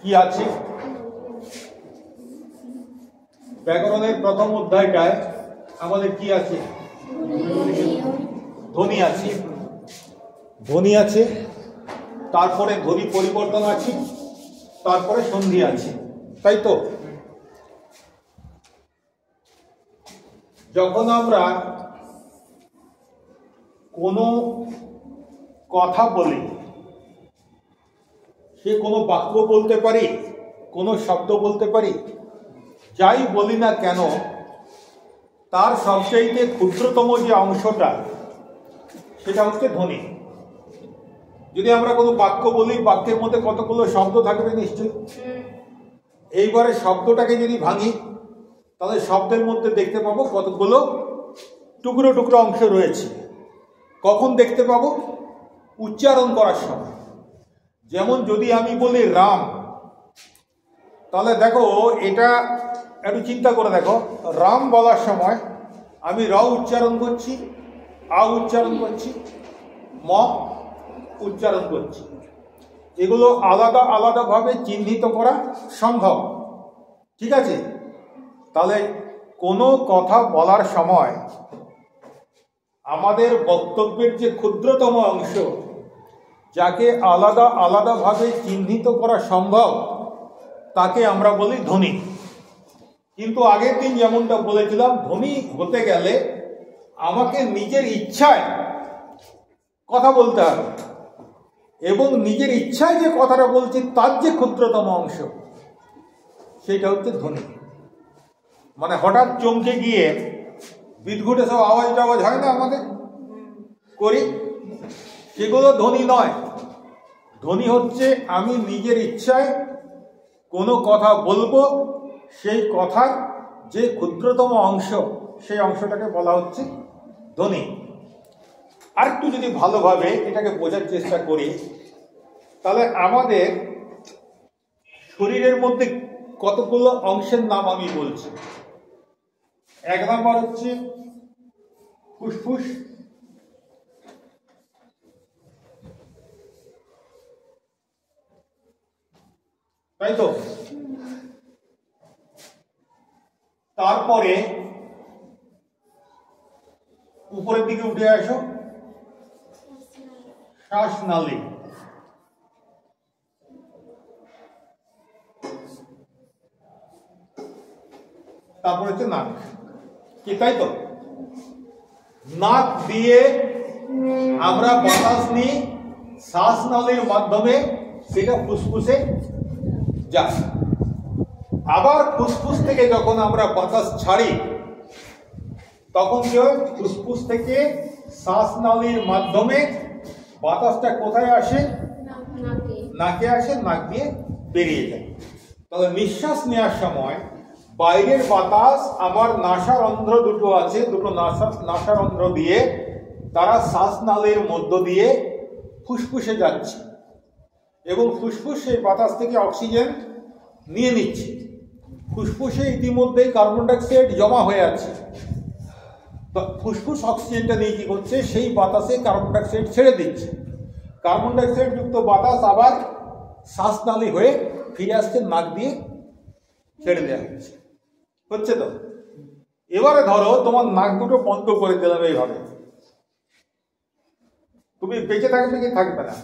কি আছে? ব্যাকরণের প্রথম অধ্যায়টায় আমাদের কি আছে? ধ্বনি আছে। ধ্বনি আছে, তারপরে ধ্বনি পরিবর্তন আছে, তারপরে সন্ধি আছে, তাই তো? যখন আমরা কোনো কথা বলি, সে কোনো বাক্য বলতে পারি, কোনো শব্দ বলতে পারি, যাই বলি না কেন তার সবচেয়ে ক্ষুদ্রতম যে অংশটা সেটা হচ্ছে ধ্বনি। যদি আমরা কোনো বাক্য বলি, বাক্যের মধ্যে কতগুলো শব্দ থাকবে নিশ্চয়ই। এইবারে শব্দটাকে যদি ভাঙি তাহলে শব্দের মধ্যে দেখতে পাবো কতগুলো টুকরো টুকরো অংশ রয়েছে। কখন দেখতে পাবো? উচ্চারণ করার সময়। যেমন যদি আমি বলি রাম, তাহলে দেখো এটা একটু চিন্তা করে দেখো, রাম বলার সময় আমি র উচ্চারণ করছি, আ উচ্চারণ করছি, ম উচ্চারণ করছি। এগুলো আলাদা আলাদাভাবে চিহ্নিত করা সম্ভব, ঠিক আছে? তাহলে কোনো কথা বলার সময় আমাদের বক্তব্যের যে ক্ষুদ্রতম অংশ, যাকে আলাদা আলাদাভাবে চিহ্নিত করা সম্ভব, তাকে আমরা বলি ধ্বনি। কিন্তু আগের দিন যেমনটা বলেছিলাম, ধ্বনি হতে গেলে আমাকে নিজের ইচ্ছায় কথা বলতে হবে, এবং নিজের ইচ্ছায় যে কথাটা বলছি তার যে ক্ষুদ্রতম অংশ সেটা হচ্ছে ধ্বনি। মানে হঠাৎ চমকে গিয়ে বিদ্ঘুটে সব আওয়াজ টাওয়াজ হয় না আমাদের করি, সেগুলো ধ্বনি নয়। ধ্বনি হচ্ছে আমি নিজের ইচ্ছায় কোনো কথা বলবো, সেই কথার যে ক্ষুদ্রতম অংশ, সেই অংশটাকে বলা হচ্ছে ধ্বনি। আর একটু যদি ভালোভাবে এটাকে বোঝার চেষ্টা করি, তাহলে আমাদের শরীরের মধ্যে কতগুলো অংশের নাম আমি বলছি। এক নাম্বার হচ্ছে ফুসফুস, তাই তো? তারপরে উপরের দিকে উঠে আসো, শ্বাসনালী, তারপর হচ্ছে নাক, কি তাই তো? নাক দিয়ে আমরা বাতাস নিই, শ্বাসনালীর মাধ্যমে সেটা ফুসফুসে যায়। আবার ফুসফুস থেকে যখন আমরা বাতাস ছাড়ি তখন কি হয়? ফুসফুস থেকে শ্বাসনালীর মাধ্যমে বাতাসটা কোথায় আসে? নাকে আসে, নাক দিয়ে বেরিয়ে যায়। তাহলে নিঃশ্বাস নেওয়ার সময় বাইরের বাতাস আমার নাসারন্ধ্র দুটো আছে, দুটো নাসারন্ধ্র দিয়ে তারা শ্বাসনালীর মধ্য দিয়ে ফুসফুসে যাচ্ছে, এবং ফুসফুস সেই বাতাস থেকে অক্সিজেন নিয়ে নিচ্ছে। ফুসফুসে ইতিমধ্যেই কার্বন ডাইঅক্সাইড জমা হয়ে আছে, তো ফুসফুস অক্সিজেনটা নিয়ে কি করছে? সেই বাতাসে কার্বন ডাইঅক্সাইড ছেড়ে দিচ্ছে। কার্বন ডাইঅক্সাইড যুক্ত বাতাস আবার শ্বাসনালী হয়ে ফিরে আসছে, নাক দিয়ে ছেড়ে দেওয়া হচ্ছে। হচ্ছে তো? এবারে ধরো তোমার নাক দুটো বন্ধ করে দিলাম এইভাবে, তুমি বেঁচে থাকবে কি থাকবে না?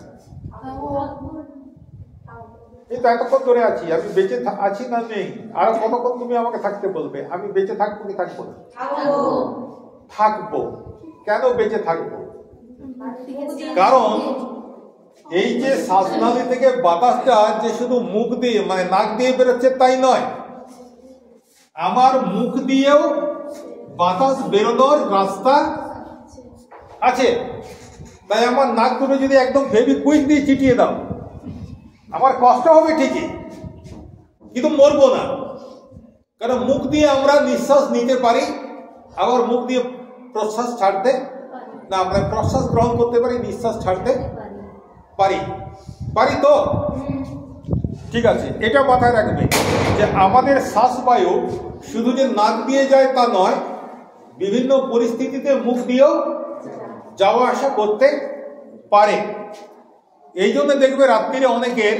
এই তো এতক্ষণ ধরে আছি, আমি বেঁচে আছি না নেই, আর কতক্ষণ তুমি আমাকে থাকতে বলবে? আমি বেঁচে থাকবো কি থাকবো না? থাকবো। কেন বেঁচে থাকবো? কারণ এই যে শ্বাসনালী থেকে বাতাসটা যে শুধু মুখ দিয়ে, মানে নাক দিয়ে বেরোচ্ছে তাই নয়, আমার মুখ দিয়েও বাতাস বেরোনোর রাস্তা আছে। তাই আমার নাক দুটো যদি একদম ফেভিকুইক দিয়ে চিটিয়ে দাও, আমার কষ্ট হবে ঠিকই, কিন্তু মরবো না। কারণ মুখ দিয়ে আমরা নিঃশ্বাস নিতে পারি, আবার মুখ দিয়ে প্রশ্বাস ছাড়তে না, আমরা প্রশ্বাস গ্রহণ করতে পারি, নিঃশ্বাস ছাড়তে পারি। পারি তো? ঠিক আছে, এটা মাথায় রাখবে যে আমাদের শ্বাসবায়ু শুধু যে নাক দিয়ে যায় তা নয়, বিভিন্ন পরিস্থিতিতে মুখ দিয়েও যাওয়া আসা করতে পারে। এই জন্য দেখবে রাত্রিরে অনেকের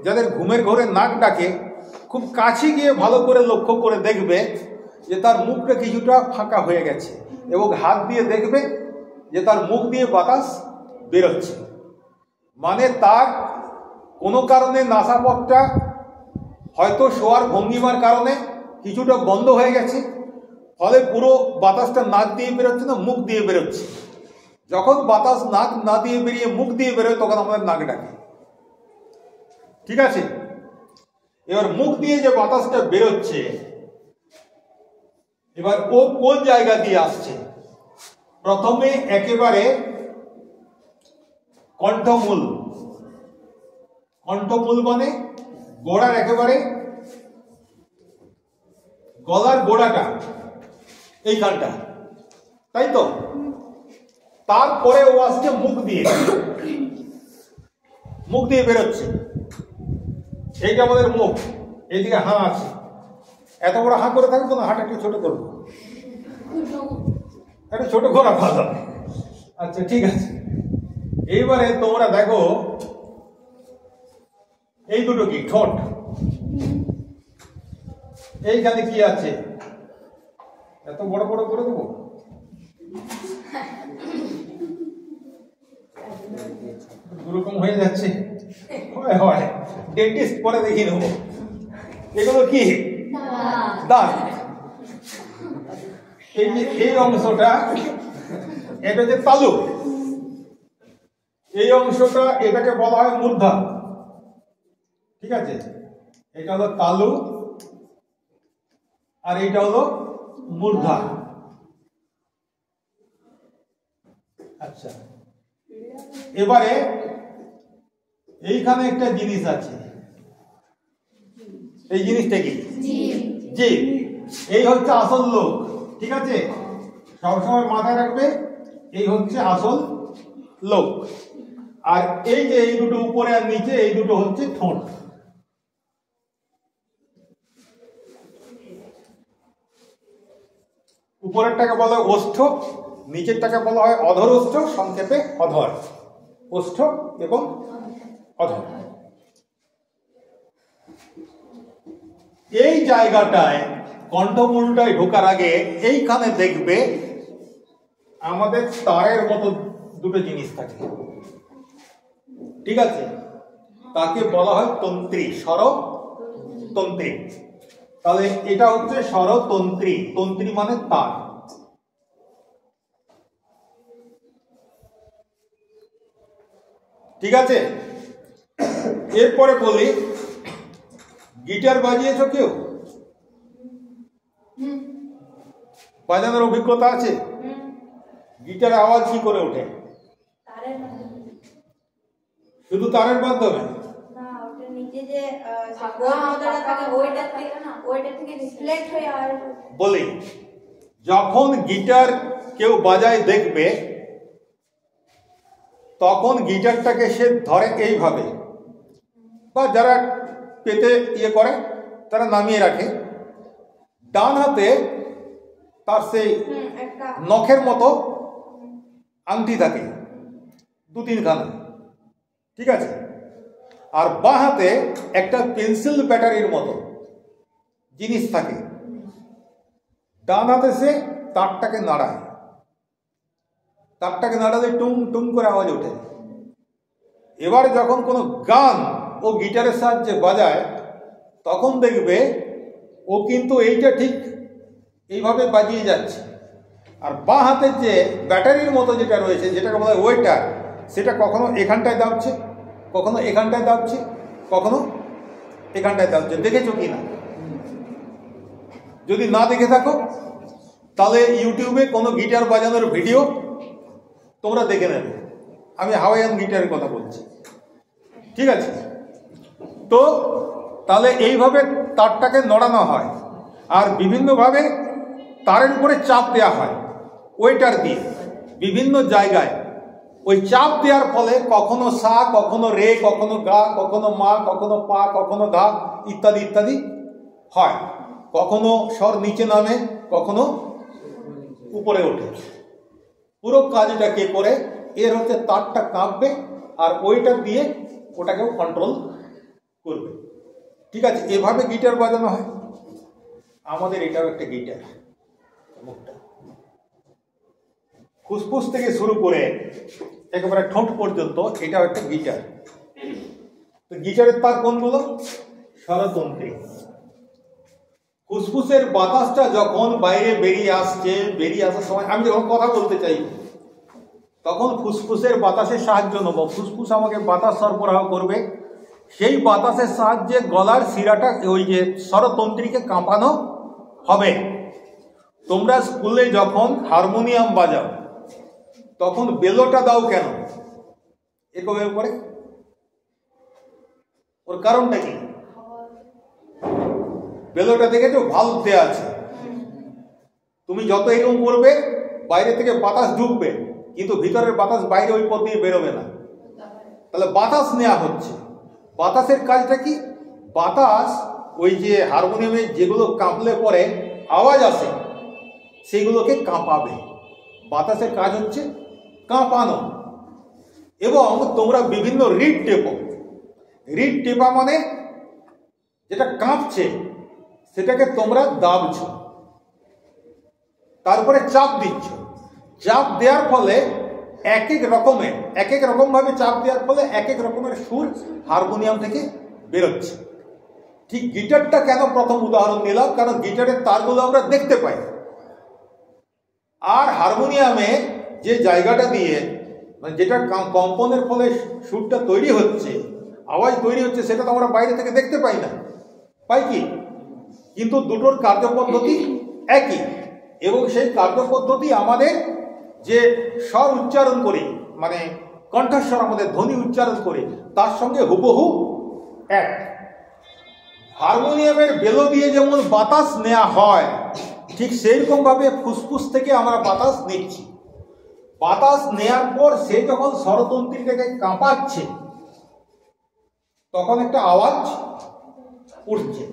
যাদের ঘুমের ঘোরে নাক ডাকে, খুব কাছে গিয়ে ভালো করে লক্ষ্য করে দেখবে যে তার মুখটা কিছুটা ফাঁকা হয়ে গেছে, এবং হাত দিয়ে দেখবে যে তার মুখ দিয়ে বাতাস বেরোচ্ছে। মানে তার কোনো কারণে নাসাপথটা হয়তো শোয়ার ভঙ্গিমার কারণে কিছুটা বন্ধ হয়ে গেছে, ফলে পুরো বাতাসটা নাক দিয়ে বেরোচ্ছে না, মুখ দিয়ে বেরোচ্ছে। যখন বাতাস নাক না দিয়ে বেরিয়ে মুখ দিয়ে বেরোয় তখন আমাদের নাক ডাকে। ঠিক আছে, এবার মুখ দিয়ে যে বাতাসটা বেরোচ্ছে, এবার ও কোন জায়গা দিয়ে আসছে? প্রথমে একেবারে কণ্ঠমূল। কণ্ঠমূল মানে গোড়ার একেবারে গলার গোড়াটা, এইখানটা, তাই তো? তারপরে ও আসছে মুখ দিয়ে, মুখ দিয়ে বেরোচ্ছে। এইটা আমাদের মুখ, এইদিকে হাঁ আছে। এত বড় হাঁ করে থাকবো না, হাঁটা একটু ছোট করবো, একটু ছোট করা ভালো। আচ্ছা ঠিক আছে, এইবারে তোমরা দেখো এই দুটো কি? ঠোঁট। এইখানে কি আছে? এত বড় বড় করে দেবো? দুরকম হয়ে যাচ্ছে, হয় ডেন্টিস্ট পরে দেখিয়ে নেবো। এগুলো কি? দাঁত। এই যে এই অংশটা, এটা হচ্ছে তালু। এই অংশটা, এটাকে বলা হয় মূর্ধা। ঠিক আছে, এটা হলো তালু আর এইটা হলো মূর্ধা। আচ্ছা, এবারে এইখানে একটা জিনিস আছে, এই জিনিসটা কি? জিভ। এই হচ্ছে আসল লোক। ঠিক আছে, সবসময় মাথায় রাখবে, এই হচ্ছে আসল লোক। আর এই যে এই দুটো উপরে আর নিচে, এই দুটো হচ্ছে ঠোঁট। উপরেরটাকে বলা হয় ওষ্ঠ, নিচেরটাকে বলা হয় অধর ওষ্ঠ, সংক্ষেপে অধর। ওষ্ঠ এবং অধর। এই জায়গাটায় কণ্ঠমূলটায় ঢোকার আগে এইখানে দেখবে আমাদের তারের মতো দুটো জিনিস থাকে। ঠিক আছে, তাকে বলা হয় তন্ত্রী, স্বরতন্ত্রী। তাহলে এটা হচ্ছে স্বরতন্ত্রী। তন্ত্রী মানে তার। ঠিক আছে, এরপরে বলি, গিটার বাজিয়েছো কেউ? বাজানোর অভিজ্ঞতা আছে? গিটারের আওয়াজ কি করে ওঠে? শুধু তারের মাধ্যমে? বলি, যখন গিটার কেউ বাজায় দেখবে, তখন গিটারটাকে সে ধরে এইভাবে, বা যারা পেতে ইয়ে করে তারা নামিয়ে রাখে। ডান হাতে তার সেই নখের মতো আংটি থাকে, 2-3খানা। ঠিক আছে, আর বাঁ হাতে একটা পেন্সিল ব্যাটারির মতো জিনিস থাকে। ডান হাতে সে তারটাকে নাড়ায়, তারটাকে নাড়ালে টুং টুং করে আওয়াজ ওঠে। এবারে যখন কোনো গান ও গিটারের সাহায্যে বাজায়, তখন দেখবে ও কিন্তু এইটা ঠিক এইভাবে বাজিয়ে যাচ্ছে, আর বাঁ হাতের যে ব্যাটারির মতো যেটা রয়েছে, যেটাকে বলা হয় ওয়েটার, সেটা কখনো এখানটায় দাবছে, কখনো এখানটায় দাবছে, কখনো এখানটায় দাবছে। দেখেছো কি না? যদি না দেখে থাকো তাহলে ইউটিউবে কোনো গিটার বাজানোর ভিডিও তোমরা দেখে নেবে। আমি হাওয়াইয়ান গিটারের কথা বলছি। ঠিক আছে, তো তাহলে এইভাবে তারটাকে নড়ানো হয়, আর বিভিন্নভাবে তারের উপরে চাপ দেওয়া হয় ওয়েটার দিয়ে বিভিন্ন জায়গায়। ওই চাপ দেওয়ার ফলে কখনো সা, কখনো রে, কখনো গা, কখনো মা, কখনো পা, কখনো ধা, ইত্যাদি ইত্যাদি হয়। কখনো স্বর নিচে নামে, কখনো উপরে ওঠে। পুরো কাজটা কে করে? এর হচ্ছে তারটা কাঁপবে, আর ওইটা দিয়ে ওটাকেও কন্ট্রোল করবে। ঠিক আছে, এভাবে গিটার বাজানো হয়। আমাদের এটাও একটা গিটার, মুখটা ফুসফুস থেকে শুরু করে একেবারে ঠোঁট পর্যন্ত এটাও একটা গিটার। তো গিটারের তার কোনগুলো? স্বরতন্ত্রী। ফুসফুসের বাতাসটা যখন বাইরে বেরিয়ে আসার সময় আমি যখন কথা বলতে চাই তখন ফুসফুসের বাতাসের সাহায্য নেব। ফুসফুস আমাকে বাতাস সরবরাহ করবে, সেই বাতাসের সাহায্যে গলার শিরাটা ওই যে স্বরতন্ত্রীকে কাঁপানো হবে। তোমরা স্কুলে যখন হারমোনিয়াম বাজাও তখন বেলোটা দাও কেন? এভাবে করে, ওর কারণটা কি? বেলোটা দেখেছো ভালভ দেওয়া আছে, তুমি যত এরকম করবে বাইরে থেকে বাতাস ঢুকবে, কিন্তু ভিতরের বাতাস বাইরে ওই পথ দিয়ে বেরোবে না। তাহলে বাতাস নেওয়া হচ্ছে। বাতাসের কাজটা কি? বাতাস ওই যে হারমোনিয়ামে যেগুলো কাঁপলে পরে আওয়াজ আসে সেগুলোকে কাঁপাবে। বাতাসের কাজ হচ্ছে কাঁপানো। এবং তোমরা বিভিন্ন রিড টেপো। রিড টেপা মানে যেটা কাঁপছে সেটাকে তোমরা দাবছ, তারপরে চাপ দিচ্ছ। চাপ দেওয়ার ফলে এক এক রকম ভাবে চাপ দেওয়ার ফলে এক এক রকমের সুর হারমোনিয়াম থেকে বেরোচ্ছে। ঠিক গিটারটা কেন প্রথম উদাহরণ নিলাম, কারণ গিটারের তারগুলো আমরা দেখতে পাই, আর হারমোনিয়ামে যে জায়গাটা দিয়ে মানে যেটা কম্পনের ফলে সুরটা তৈরি হচ্ছে, আওয়াজ তৈরি হচ্ছে, সেটা তো আমরা বাইরে থেকে দেখতে পাই না, পাই কি? কিন্তু দুটোর কার্যপদ্ধতি একই, এবং সেই কার্যপদ্ধতি আমাদের যে স্বর উচ্চারণ করি, মানে কণ্ঠস্বর আমাদের ধ্বনি উচ্চারণ করি, তার সঙ্গে হুবহু এক। হারমোনিয়ামের বেলো দিয়ে যেমন বাতাস নেওয়া হয়, ঠিক সেইরকম ভাবে ফুসফুস থেকে আমরা বাতাস নিচ্ছি। বাতাস নেওয়ার পর সে যখন স্বরতন্ত্রীটাকে কাঁপাচ্ছে তখন একটা আওয়াজ উঠছে।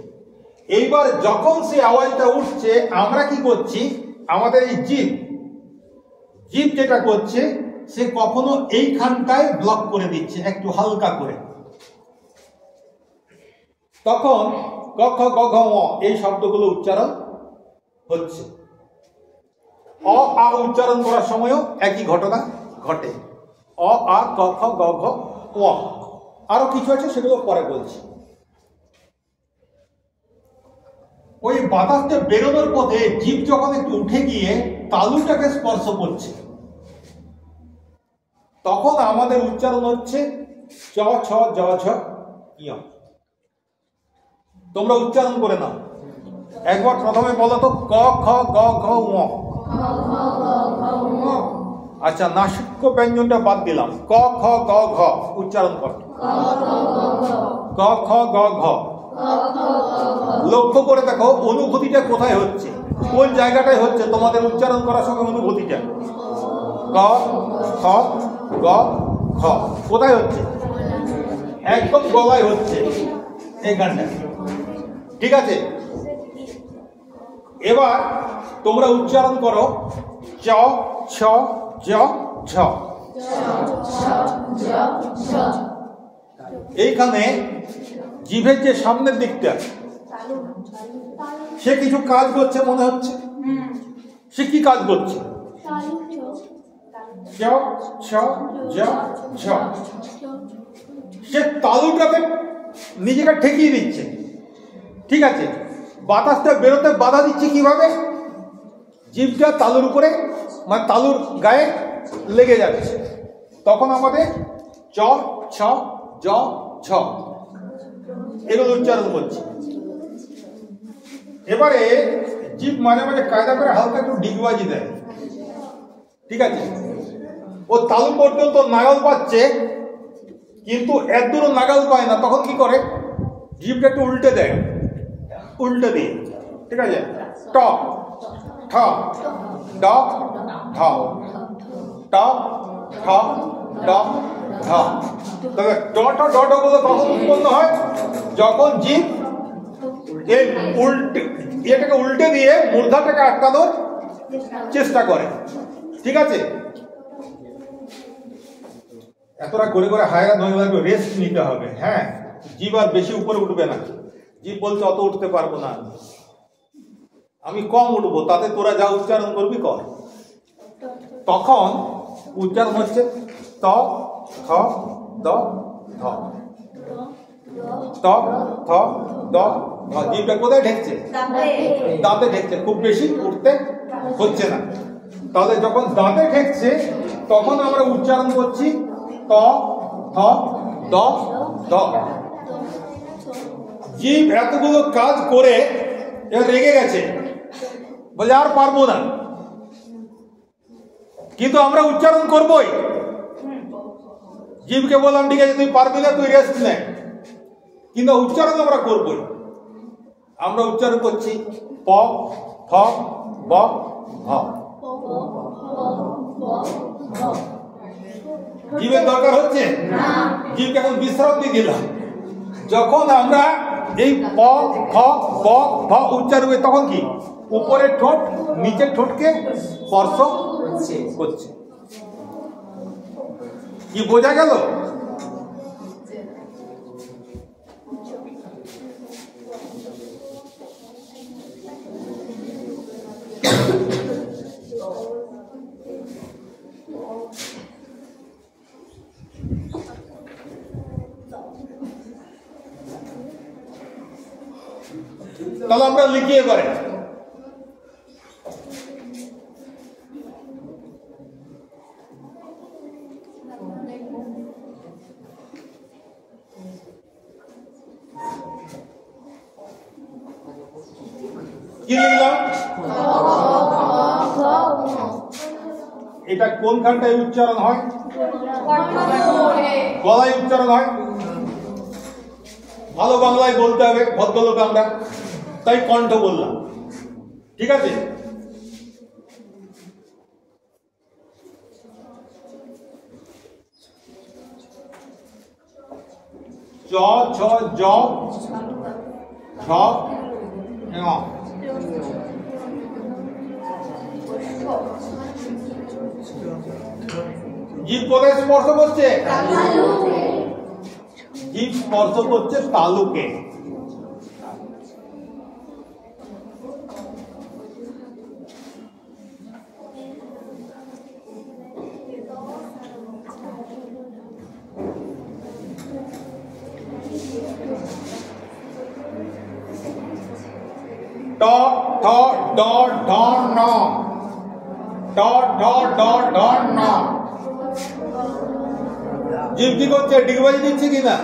এইবার যখন সে আওয়াজটা উঠছে আমরা কি করছি? আমাদের এই জিভ যেটা করছে সে কখনো এইখানটায় ব্লক করে দিচ্ছে একটু হালকা করে। তখন ক খ গ ঘ ঙ এই শব্দগুলো উচ্চারণ হচ্ছে। অ আ উচ্চারণ করার সময়ও একই ঘটনা ঘটে। অ আ ক খ গ ঘ ঙ। আরো কিছু আছে, সেগুলো পরে বলছি। ওই বাতাসটা বেরোনোর পথে জিভ যখন একটু উঠে গিয়ে তালুটাকে স্পর্শ করছে, তখন আমাদের উচ্চারণ হচ্ছে চ ছ জ ঝ ইয়। তোমরা উচ্চারণ করে নাও একবার। প্রথমে বলো তো ক খ গ ঘ ঙ। আচ্ছা, নাসিক্য ব্যঞ্জনটা বাদ দিলাম। ক খ গ ঘ উচ্চারণ করো। ক খ গ ঘ। লক্ষ্য করে দেখো অনুভূতিটা কোথায় হচ্ছে, কোন জায়গাটায় হচ্ছে তোমাদের উচ্চারণ করার সময় অনুভূতিটা। ক খ গ ঘ কোথায় হচ্ছে? একদম গলায় হচ্ছে, এই গানটা। ঠিক আছে, এবার তোমরা উচ্চারণ করো চ ছ জ ঝ। এইখানে জিভের যে সামনের দিকটা সে কিছু কাজ করছে মনে হচ্ছে। সে কি কাজ করছে? চ ছ জ ঝ। সে তালুটাকে নিজেকে ঠেকিয়ে দিচ্ছে। ঠিক আছে, বাতাসটা বেরোতে বাধা দিচ্ছে কিভাবে? জিভটা তালুর উপরে মানে তালুর গায়ে লেগে যাচ্ছে। তখন আমাদের চ ছ জ ঝ এগুলো উচ্চারণ করছে। এবারে জিভ মাঝে মাঝে কায়দা করে হালকা একটু ডিগবাজি দেয়। ঠিক আছে, ও তালু পর্যন্ত নাগাল পাচ্ছে, কিন্তু এত দূর নাগাল পায় না। তখন কি করে? জিভটা একটু উল্টে দেয়, উল্টে দিয়ে। ঠিক আছে, ট ঠ ড ঢ ট ঠ ড ঢ। তবে ট ঠ ড ঢ গুলো কখন উৎপন্ন হয়? যখন জিভ এই এটাকে উল্টে দিয়ে মূর্ধাটাকে আটকানোর চেষ্টা করে। ঠিক আছে, এতটা করে করে হায়রান হয়ে লাগবে, রেস্ট নিতে হবে। হ্যাঁ, জিভ আর বেশি উপরে উঠবে না। জীব বলছে অত উঠতে পারবো না, আমি কম উঠবো, তাতে তোরা যা উচ্চারণ করবি কর। তখন উচ্চারণ হচ্ছে ত থ দ ধ, ত থ দ ধ। জীবটা কোথায় ঠেকছে? দাঁতে ঠেকছে, খুব বেশি উঠতে হচ্ছে না। তাহলে যখন দাঁতে ঠেকছে তখন আমরা উচ্চারণ করছি ত থ দ ধ। জীব এতগুলো কাজ করে এবার রেগে গেছে, বলে আর পারবো না, কিন্তু আমরা উচ্চারণ করবোই। জীবকে বললাম ঠিক আছে তুই পারবি না, তুই রেস্ট নে, কিন্তু উচ্চারণ আমরা করবোই। আমরা উচ্চারণ করছি প ফ ব ভ। জীবের দরকার হচ্ছে? জীবকে এখন বিশ্রাম দিয়ে দিলাম। যখন আমরা এই প ফ ব ভ উচ্চারণ তখন কি উপরের ঠোঁট নিচের ঠোঁটকে স্পর্শ করছে। কি বোঝা গেল? তাহলে আমরা লিখি এবারে কি লিখলাম? এটা কোনখানটায় উচ্চারণ হয়? গলায় উচ্চারণ হয়। ভালো বাংলায় বলতে হবে, ভদ্রলোক আমরা, তাই কণ্ঠ বললাম। ঠিক আছে? চ ছ জ ঝ ঞ। জীব কোথায় স্পর্শ করছে? জীব স্পর্শ করছে তালুকে। ট ঠ ড ঢ ন, ট ঠ ড ঢ ন। জীব কি করছে? ডিগবাজি দিচ্ছে কিনা?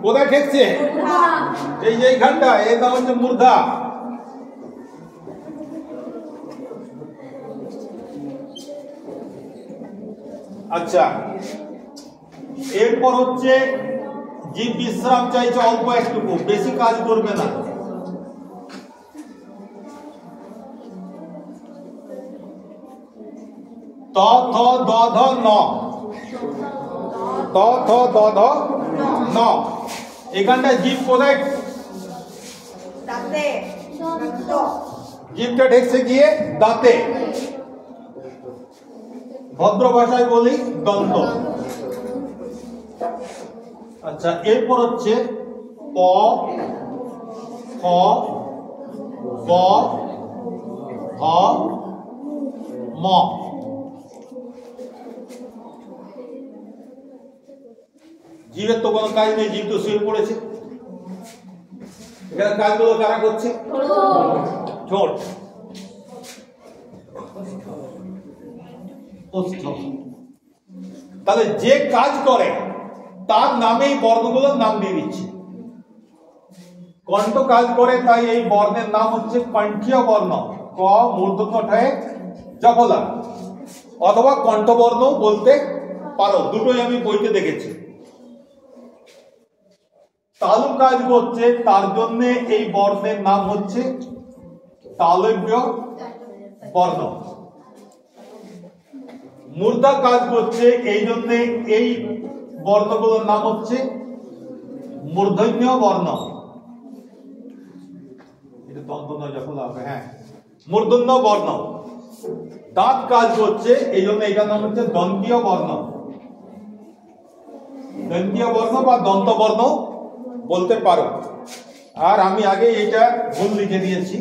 কোথায় ঠেকছে? এই যে এইখানটা, এর নাম হচ্ছে মূর্ধা। আচ্ছা, এরপর হচ্ছে জীব বিশ্রাম চাইছে অল্প একটুকু, বেশি কাজ করবে না। ত থ দ ধ ন, ত থ দ ধ ন। এখানটা জীব কোথায়? জীবটা ঠেকছে গিয়ে দাঁতে। ভদ্র ভাষায় বলি দন্ত। আচ্ছা, এরপর হচ্ছে প ফ ব ভ ম। জীবের তো কোনো কাজ নেই, জীব তো শুয়ে পড়েছে। এখানে কাজগুলো কারা করছে? ঠোঁট। তাহলে যে কাজ করে তার নামেই বর্ণগুলোর নাম দিয়ে দিচ্ছে। কণ্ঠ কাজ করে, তাই এই বর্ণের নাম হচ্ছে কণ্ঠীয় বর্ণ। ক মূর্ধন্য ঠয়ে জফলা, অথবা কণ্ঠবর্ণ বলতে পারো, দুটোই আমি বইতে দেখেছি। তালু কাজ করছে, তার জন্য এই বর্ণের নাম হচ্ছে তালব্য বর্ণ। মূর্ধা কাজ করছে, এই জন্য এই বর্ণগুলোর নাম হচ্ছে মূর্ধন্য বর্ণ। এটা দন্ত নয়, যখন হবে, হ্যাঁ, মূর্ধন্য বর্ণ। দাঁত কাজ করছে, এই জন্য এটার নাম হচ্ছে দন্তীয় বর্ণ। দন্তীয় বর্ণ বা দন্ত বর্ণ বলতে পারো। আর আমি আগে এইটা ভুল লিখে দিয়েছি।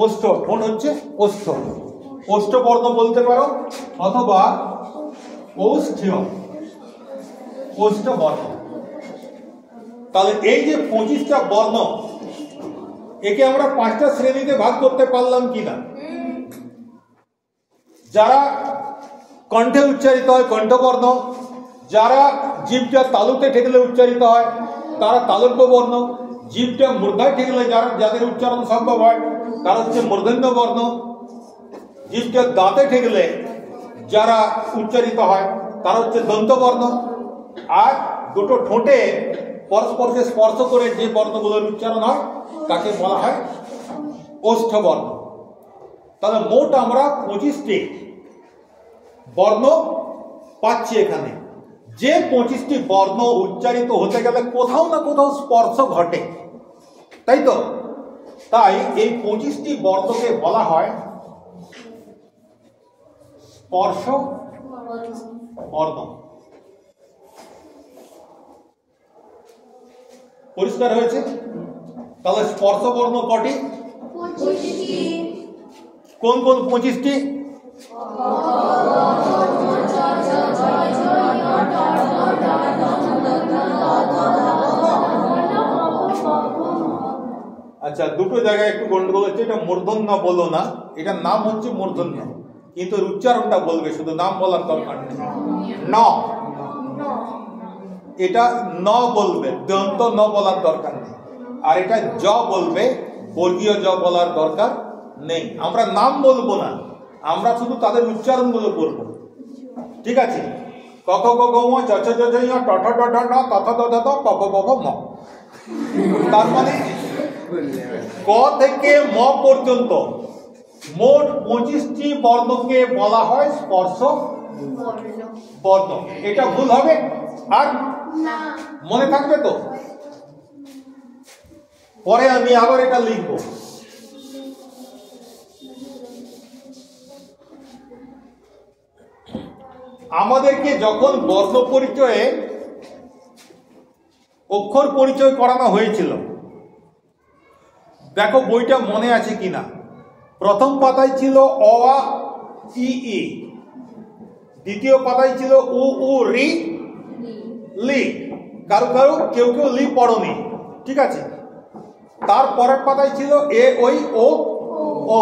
ওষ্ঠ, ঠোঁট হচ্ছে ওষ্ঠ, ওষ্ঠ বর্ণ বলতে পারো, অথবা ওষ্ঠ্য, ওষ্ঠ বর্ণ। তাহলে এই যে 25টা বর্ণ, একে আমরা 5টা শ্রেণীতে ভাগ করতে পারলাম কিনা? যারা কণ্ঠে উচ্চারিত হয় কণ্ঠবর্ণ, যারা জিভটা তালুতে ঠেকলে উচ্চারিত হয় তারা তালব্য বর্ণ, জিভটা মূর্ধায় ঠেকলে যাদের উচ্চারণ সম্ভব হয় তারা হচ্ছে মূর্ধন্য বর্ণ, জিভটা দাঁতে ঠেকলে যারা উচ্চারিত হয় তারা হচ্ছে দন্ত বর্ণ, আর দুটো ঠোঁটে পরস্পরকে স্পর্শ করে যে বর্ণগুলোর উচ্চারণ হয় তাকে বলা হয় ওষ্ঠ বর্ণ। তাহলে মোট আমরা 25টি বর্ণ পাচ্ছি এখানে। যে 25টি বর্ণ উচ্চারিত হতে গেলে কোথাও না কোথাও স্পর্শ ঘটে, তাই তো? তাই এই 25টি বর্ণকে বলা হয় স্পর্শ বর্ণ। পরিষ্কার হয়েছে? তাহলে স্পর্শ বর্ণ কটি? কোন কোন 25টি? আচ্ছা, দুটো জায়গায় একটু গন্ডগোল হচ্ছে। এটা মূর্ধন্য বলো না, এটার নাম হচ্ছে মূর্ধন্য, কিন্তু উচ্চারণটা বলবে, শুধু নাম বলার দরকার নেই। ন, এটা ন বলবে, দন্ত ন বলার দরকার নেই। আর এটা জ বলবে, বর্গীয় জ বলার দরকার নেই। আমরা নাম বলবো না, আমরা শুধু তাদের উচ্চারণগুলো করব। ঠিক আছে? ক খ গ ঘ ঙ চ ছ জ ঝ ঞ ট ঠ ড ঢ ণ ত থ দ ধ ত প প প ফ ম। তার মানে ক থেকে ম পর্যন্ত মোট 25টি বর্ণকে বলা হয় স্পর্শ বর্ণ। এটা ভুল হবে? আর মনে থাকবে তো? পরে আমি আবার এটা লিখব। আমাদেরকে যখন বর্ণ পরিচয়ে অক্ষর পরিচয় করানো হয়েছিল, দেখো বইটা মনে আছে কিনা। প্রথম পাতায় ছিল অ আ ই ই, দ্বিতীয় পাতায় ছিল উ উ রি লি। কারো কারো কেউ কেউ লি পড়নি, ঠিক আছে? তার পরের পাতায় ছিল এ ওই ও ও।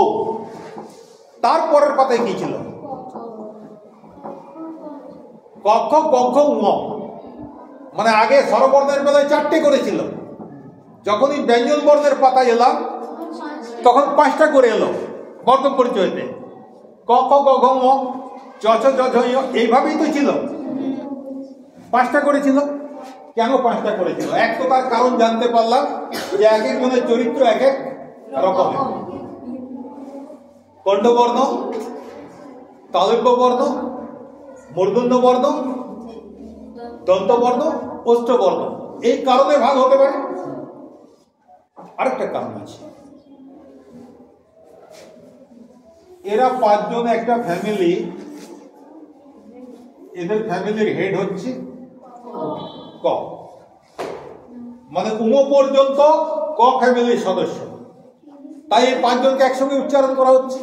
তার পরের পাতায় কি ছিল? ক খ গ ঘ ঙ। মানে আগে স্বরবর্ণের বেলায় 4টে করেছিল, যখনই ব্যঞ্জন বর্ণের পাতায় এলাম তখন 5টা করে এলো বর্ণ পরিচয়তে। ক খ গ ঘ ঙ চ ছ জ ঝ ঞ, এইভাবেই তো ছিল। 5টা করেছিল। কেন 5টা করেছিল? এক তো তার কারণ জানতে পারলাম যে এক এক জনের চরিত্র এক এক রকমের। কণ্ঠবর্ণ, তালব্য বর্ণ, মূর্ধন্য বর্ণ, দন্তবর্ণ, ওষ্ঠবর্ণ, এই কারণে ভাগ হতে পারে। আরেকটা কারণ আছে, এরা 5 জন একটা ফ্যামিলি, এদের ফ্যামিলির হেড হচ্ছে ক, মানে উম পর্যন্ত ক ফ্যামিলির সদস্য। তাই এই 5 জনকে একসঙ্গে উচ্চারণ করা হচ্ছে।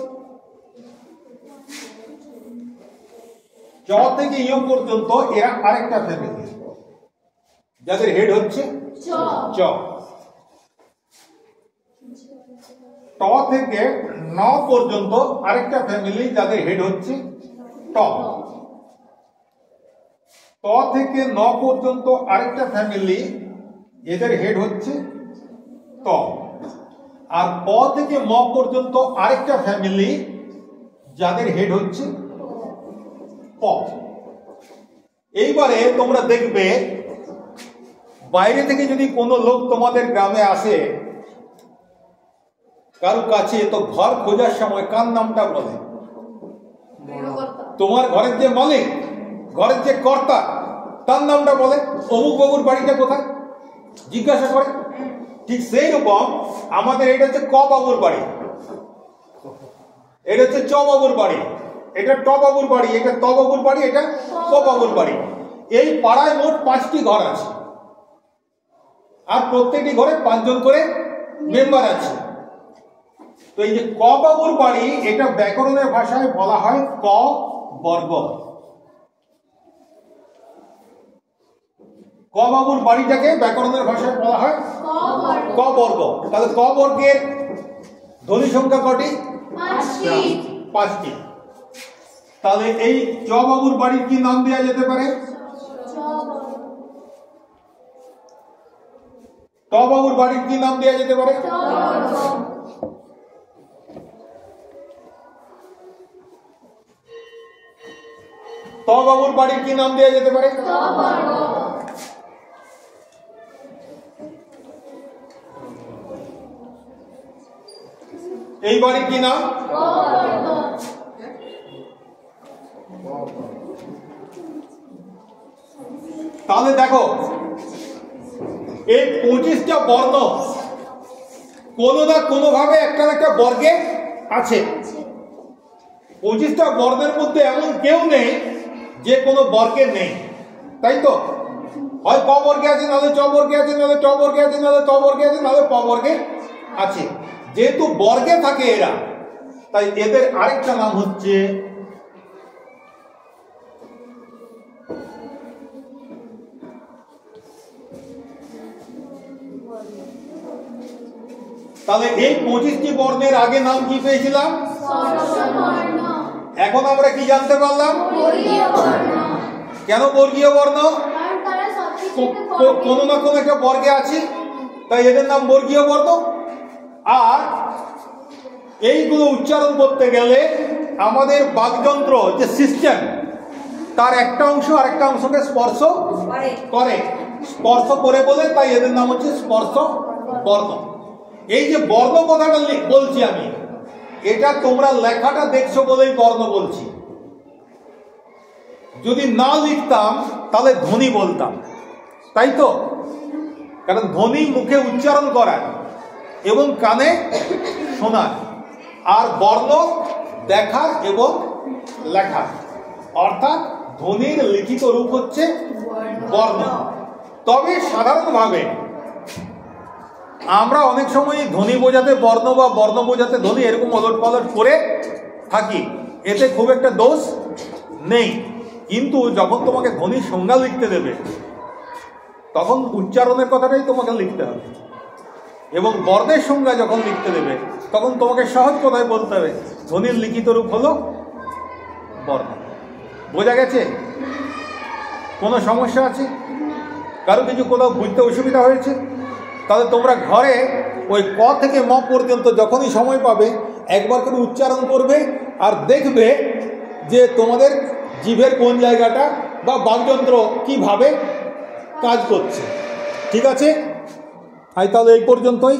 চ থেকে ইয় পর্যন্ত এরা আরেকটা ফ্যামিলি, যাদের হেড হচ্ছে চ। ট থেকে ন পর্যন্ত আরেকটা ফ্যামিলি, যাদের হেড হচ্ছে ট। ত থেকে ন পর্যন্ত আরেকটা ফ্যামিলি, এদের হেড হচ্ছে ত। আর প থেকে ম পর্যন্ত আরেকটা ফ্যামিলি, যাদের হেড হচ্ছে প। এইবারে তোমরা দেখবে, বাইরে থেকে যদি কোনো লোক তোমাদের গ্রামে আসে কারো কাছে, তো ঘর খোঁজার সময় কার নামটা বলে? তোমার ঘরের যে মালিক, ঘরের যে কর্তা, তার নামটা বলে। অমুক বাবুর বাড়িটা কোথায় জিজ্ঞাসা করে। ঠিক সেই রকম আমাদের এটা হচ্ছে ক বাবুর বাড়ি, এটা হচ্ছে চ বাবুর বাড়ি, এটা ট বাবুর বাড়ি, এটা ত বাবুর বাড়ি, এটা ক বাবুর বাড়ি। এই পাড়ায় মোট 5টি ঘর আছে। আর প্রত্যেকটি ঘরে 5 জন করে মেম্বার আছে। তো এই যে ক বাবুর বাড়ি, এটা ব্যাকরণের ভাষায় বলা হয় ক বর্গ। ক বাবুর বাড়িটাকে ব্যাকরণের ভাষায় বলা হয় ক বর্গ। তাহলে ক বর্গের ধ্বনি সংখ্যা কটি? 5টি। তাহলে এই চ বাবুর বাড়ির কি নাম দেওয়া যেতে পারে? ট বাবুর বাড়ির কি নাম দেওয়া যেতে পারে? ত বাবুর বাড়ির কি নাম দেওয়া যেতে পারে? এই বাড়ির কি নাম? তাহলে দেখো এই 25টা বর্ণ কোনো না কোনো ভাবে একটা না একটা বর্গে আছে। 25টা বর্ণের মধ্যে এমন কেউ নেই যে কোনো বর্গে নেই, তাই তো? হয় ক বর্গে আছে, নাহলে চ বর্গে আছে, নাহলে ট বর্গে আছে, নাহলে ত বর্গে আছে, নাহলে প বর্গে আছে। যেহেতু বর্গে থাকে এরা, তাই এদের আরেকটা নাম হচ্ছে তাহলে এই 25টি বর্ণের আগে নাম কি পেয়েছিলাম? এখন আমরা কি জানতে পারলাম? কেন বর্গীয় বর্ণ? কোনো না কোনো একটা বর্গে আছে, তাই এদের নাম বর্গীয় বর্ণ। আর এইগুলো উচ্চারণ করতে গেলে আমাদের বাকযন্ত্র যে সিস্টেম, তার একটা অংশ আরেকটা অংশকে স্পর্শ করে, স্পর্শ করে বলে তাই এদের নাম হচ্ছে স্পর্শ বর্ণ। এই যে বর্ণ কথাটা বলছি আমি, এটা তোমরা লেখাটা দেখছো বলেই বর্ণ বলছি। যদি না লিখতাম তাহলে ধ্বনি বলতাম, তাই তো? কারণ ধ্বনি মুখে উচ্চারণ করার এবং কানে শোনার, আর বর্ণ দেখার এবং লেখার। অর্থাৎ ধ্বনির লিখিত রূপ হচ্ছে বর্ণ। তবে সাধারণভাবে আমরা অনেক সময় ধ্বনি বোঝাতে বর্ণ বা বর্ণ বোঝাতে ধ্বনি এরকম ওলট পালট করে থাকি, এতে খুব একটা দোষ নেই। কিন্তু যখন তোমাকে ধ্বনির সংজ্ঞা লিখতে দেবে তখন উচ্চারণের কথাটাই তোমাকে লিখতে হবে, এবং বর্ণের সংজ্ঞা যখন লিখতে দেবে তখন তোমাকে সহজ কথায় বলতে হবে ধ্বনির লিখিত রূপ হলো বর্ণ। বোঝা গেছে? কোনো সমস্যা আছে? কারো কিছু কোথাও বুঝতে অসুবিধা হয়েছে? তাহলে তোমরা ঘরে ওই ক থেকে ম পর্যন্ত যখনই সময় পাবে একবার করে উচ্চারণ করবে, আর দেখবে যে তোমাদের জিভের কোন জায়গাটা বা বাকযন্ত্র কিভাবে কাজ করছে। ঠিক আছে? তাহলে এই পর্যন্তই।